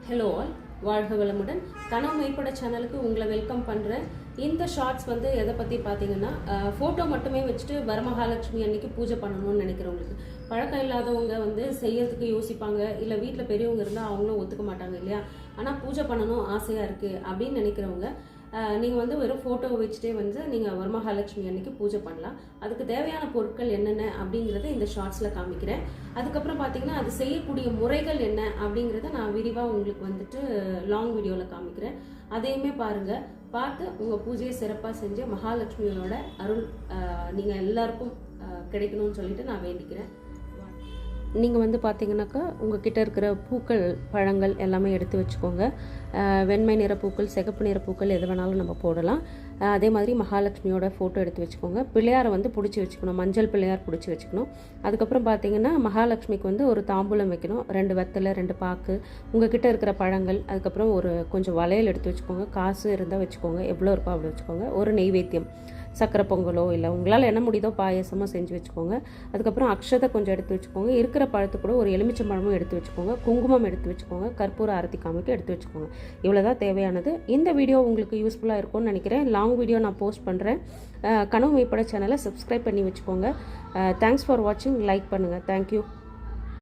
Hello all, வாழ்க வளமுடன். கனவு மெய்ப்பட சேனலுக்கு உங்களை வெல்கம் பண்ணுறேன். இந்த ஷார்ட்ஸ் வந்து எதை பற்றி பார்த்தீங்கன்னா, ஃபோட்டோ மட்டுமே வச்சுட்டு வரமகாலட்சுமி அன்னைக்கு பூஜை பண்ணணும்னு நினைக்கிறவங்களுக்கு, பழக்கம் இல்லாதவங்க வந்து செய்யறதுக்கு யோசிப்பாங்க, இல்லை வீட்டில் பெரியவங்க இருந்தால் அவங்களும் ஒத்துக்க மாட்டாங்க இல்லையா. ஆனால் பூஜை பண்ணணும் ஆசையாக இருக்குது அப்படின்னு நினைக்கிறவங்க நீங்கள் வந்து வெறும் ஃபோட்டோவை வச்சுட்டே வந்து நீங்கள் வரமகாலட்சுமி அன்னைக்கு பூஜை பண்ணலாம். அதுக்கு தேவையான பொருட்கள் என்னென்ன அப்படிங்கிறத இந்த ஷார்ட்ஸில் காமிக்கிறேன். அதுக்கப்புறம் பார்த்தீங்கன்னா அது செய்யக்கூடிய முறைகள் என்ன அப்படிங்கிறத நான் விரிவாக உங்களுக்கு வந்துட்டு லாங் வீடியோவில் காமிக்கிறேன். அதையுமே பாருங்கள். பார்த்து உங்கள் பூஜையை சிறப்பாக செஞ்சு மகாலட்சுமியோட அருள் நீங்கள் எல்லாருக்கும் கிடைக்கணும்னு சொல்லிட்டு நான் வேண்டிக்கிறேன். நீங்கள் வந்து பார்த்தீங்கன்னாக்கா உங்ககிட்ட இருக்கிற பூக்கள், பழங்கள் எல்லாமே எடுத்து வச்சுக்கோங்க. வெண்மை நிற பூக்கள், சிகப்பு நிற பூக்கள் எது வேணாலும் நம்ம போடலாம். அதே மாதிரி மகாலட்சுமியோட ஃபோட்டோ எடுத்து வச்சுக்கோங்க. பிள்ளையாரை வந்து பிடிச்சி வச்சுக்கணும், மஞ்சள் பிள்ளையார் பிடிச்சி வச்சுக்கணும். அதுக்கப்புறம் பார்த்தீங்கன்னா மகாலட்சுமிக்கு வந்து ஒரு தாம்பூலம் வைக்கணும், 2 வெத்தலை, 2 பாக்கு, உங்ககிட்ட இருக்கிற பழங்கள், அதுக்கப்புறம் ஒரு கொஞ்சம் வளையல் எடுத்து வச்சுக்கோங்க. காசு இருந்தால் வச்சுக்கோங்க, எவ்வளோ இருக்கோ அவ்வளோ வச்சுக்கோங்க. ஒரு நெய்வேத்தியம், சக்கரை பொங்கலோ இல்லை உங்களால் என்ன முடியுதோ பாயசமாக செஞ்சு வச்சுக்கோங்க. அதுக்கப்புறம் அக்ஷதை கொஞ்சம் எடுத்து வச்சுக்கோங்க. இருக்கிற பழத்து கூட ஒரு எலுமிச்சம்பழமும் எடுத்து வச்சுக்கோங்க. குங்குமம் எடுத்து வச்சுக்கோங்க. கற்பூர ஆரத்தி காமிக்க எடுத்து வச்சுக்கோங்க. இவ்வளோதான் தேவையானது. இந்த வீடியோ உங்களுக்கு யூஸ்ஃபுல்லாக இருக்கும்னு நினைக்கிறேன். லாங் வீடியோ நான் போஸ்ட் பண்ணுறேன். கனவு மெய்ப்பட சேனலை சப்ஸ்கிரைப் பண்ணி வச்சுக்கோங்க. தேங்க்ஸ் ஃபார் வாட்சிங். லைக் பண்ணுங்கள். தேங்க்யூ.